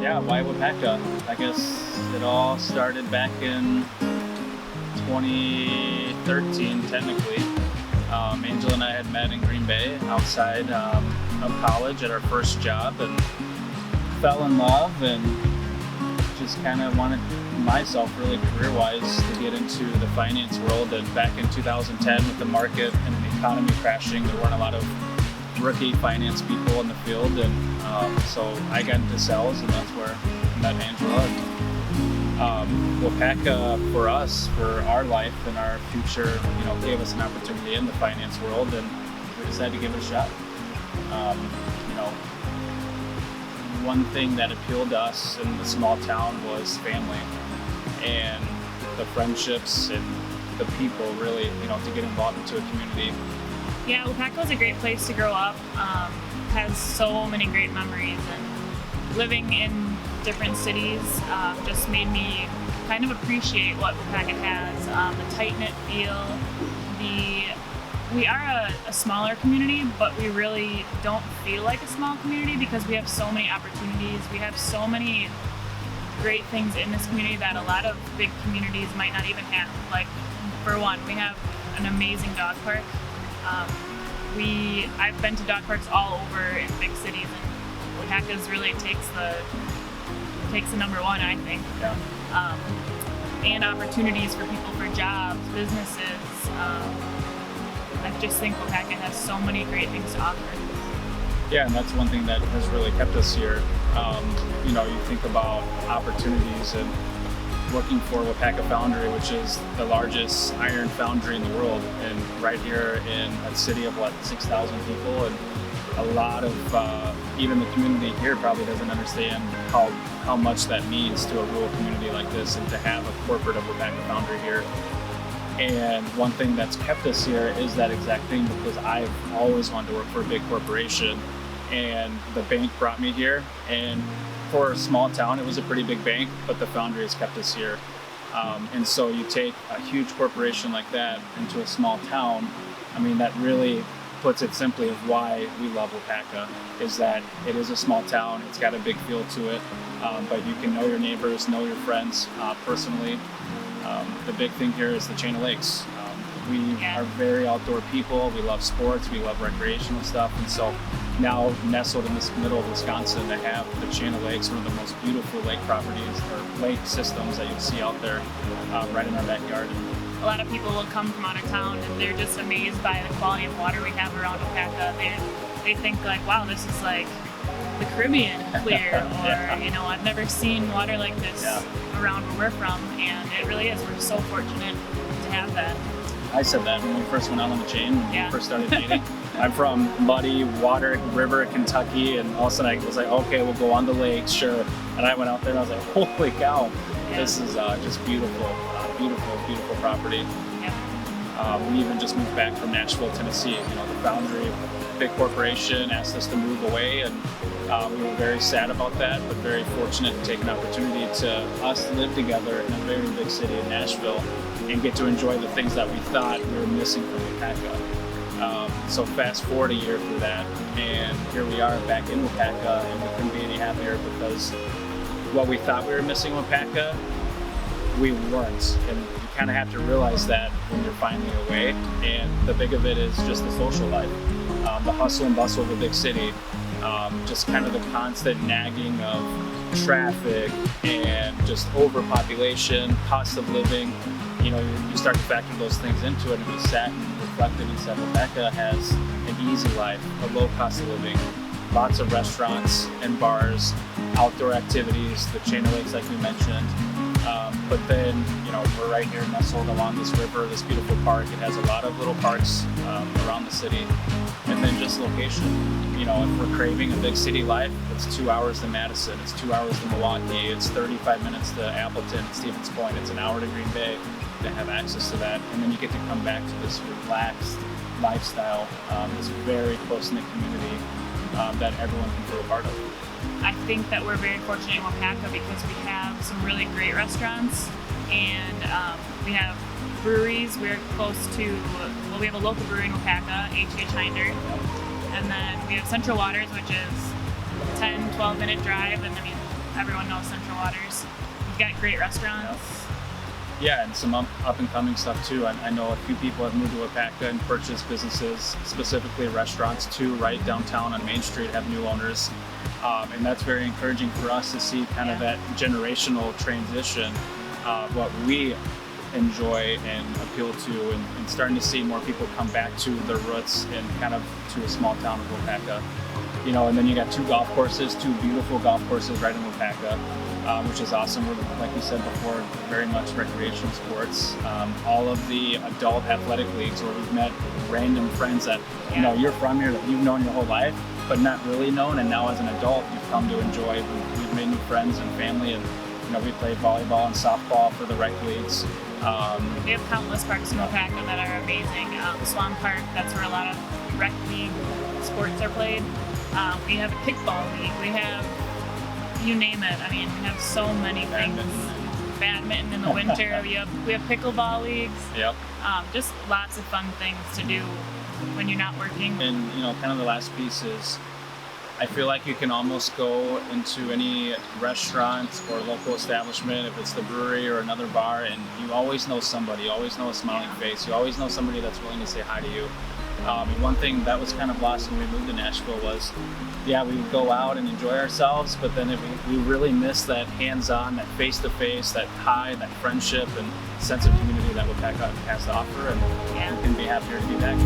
Yeah, why Waupaca? I guess it all started back in 2013, technically. Angel and I had met in Green Bay outside of college at our first job and fell in love and just kind of wanted myself really career-wise to get into the finance world. And back in 2010 with the market and the economy crashing, there weren't a lot of rookie finance people in the field, and so I got into sales, and that's where I met Angela. And Waupaca for us, for our life and our future, gave us an opportunity in the finance world, and we decided to give it a shot. You know, one thing that appealed to us in the small town was family and the friendships and the people, really, to get involved into a community. Yeah, Waupaca was a great place to grow up. Has so many great memories, and living in different cities just made me kind of appreciate what Waupaca has. The tight-knit feel. We are a smaller community, but we really don't feel like a small community because we have so many opportunities. We have so many great things in this community that a lot of big communities might not even have. Like, for one, we have an amazing dog park. I've been to dog parks all over in big cities, and Waupaca's really takes the number one, I think. Yeah. And opportunities for people for jobs, businesses. I just think Waupaca has so many great things to offer. Yeah, and that's one thing that has really kept us here. You think about opportunities and working for Waupaca Foundry, which is the largest iron foundry in the world, and right here in a city of 6,000 people, and a lot of even the community here probably doesn't understand how much that means to a rural community like this, and to have a corporate of Waupaca Foundry here. And one thing that's kept us here is that exact thing, because I've always wanted to work for a big corporation, and the bank brought me here, and for a small town, it was a pretty big bank, but the foundry has kept us here. And so you take a huge corporation like that into a small town, that really puts it simply of why we love Waupaca, is that it is a small town, it's got a big feel to it, but you can know your neighbors, know your friends personally. The big thing here is the chain of lakes. We are very outdoor people, we love sports, we love recreational stuff, and so now nestled in this middle of Wisconsin, they have the chain of lakes, one of the most beautiful lake properties or lake systems that you'll see out there right in our backyard. A lot of people will come from out of town and they're just amazed by the quality of water we have around Waupaca. They think like, wow, this is like the Caribbean clear, or Yeah. I've never seen water like this around where we're from, and it really is. We're so fortunate to have that. I said that when we first went out on the chain, when we first started dating. I'm from muddy water river, Kentucky, and all of a sudden I was like, okay, we'll go on the lake, sure. And I went out there and I was like, holy cow, this is just beautiful, beautiful property. Yeah. We even just moved back from Nashville, Tennessee. The foundry, big corporation, asked us to move away, and we were very sad about that, but very fortunate to take an opportunity to us live together in a very big city in Nashville and get to enjoy the things that we thought we were missing from Waupaca. So fast forward a year through that, and here we are back in Waupaca, and we couldn't be any happier, because what we thought we were missing in Waupaca, we weren't. And you kind of have to realize that when you're finally away. And the big of it is just the social life, the hustle and bustle of a big city, just kind of the constant nagging of traffic and just overpopulation, cost of living. You start to factor those things into it, and we sat and reflected and said, Waupaca has an easy life, a low cost of living, lots of restaurants and bars, outdoor activities, the chain of lakes like we mentioned. But then, we're right here nestled along this river, this beautiful park. It has a lot of little parks around the city. And then just location. If we're craving a big city life, it's 2 hours to Madison, it's 2 hours to Milwaukee, it's 35 minutes to Appleton, Stevens Point, it's an hour to Green Bay to have access to that. And then you get to come back to this relaxed lifestyle, this very close-knit community that everyone can feel a part of. I think that we're very fortunate in Waupaca because we have some really great restaurants, and we have breweries. We're close to, we have a local brewery in Waupaca, H.H. Hinder, and then we have Central Waters, which is 10, 12-minute drive, and everyone knows Central Waters. We've got great restaurants. Yeah, and some up and coming stuff too. I know a few people have moved to Waupaca and purchased businesses, specifically restaurants too, right downtown on Main Street, have new owners. And that's very encouraging for us to see kind of that generational transition, what we enjoy and appeal to, and starting to see more people come back to their roots and kind of to a small town of Waupaca. You know, and then you got two beautiful golf courses right in Waupaca, which is awesome. We're, like you said before, very much recreational sports. All of the adult athletic leagues where we've met random friends that, you know, you're from here, that you've known your whole life, but not really known, and now as an adult, you've come to enjoy. We've made new friends and family, and, you know, we play volleyball and softball for the rec leagues. We have countless parks in Waupaca that are amazing. Swan Park, that's where a lot of rec league sports are played. We have a kickball league. We have, you name it. I mean, we have so many things. Badminton in the winter. we have pickleball leagues. Yep. Just lots of fun things to do when you're not working. And, you know, kind of the last piece is, I feel like you can almost go into any restaurant or local establishment, if it's the brewery or another bar, and you always know somebody, you always know a smiling face, you always know somebody that's willing to say hi to you. And one thing that was kind of lost when we moved to Nashville was, yeah, we would go out and enjoy ourselves, but then we really miss that hands-on, that face-to-face, that tie, that friendship and sense of community that Waupaca has to offer, and we can be happier to be back.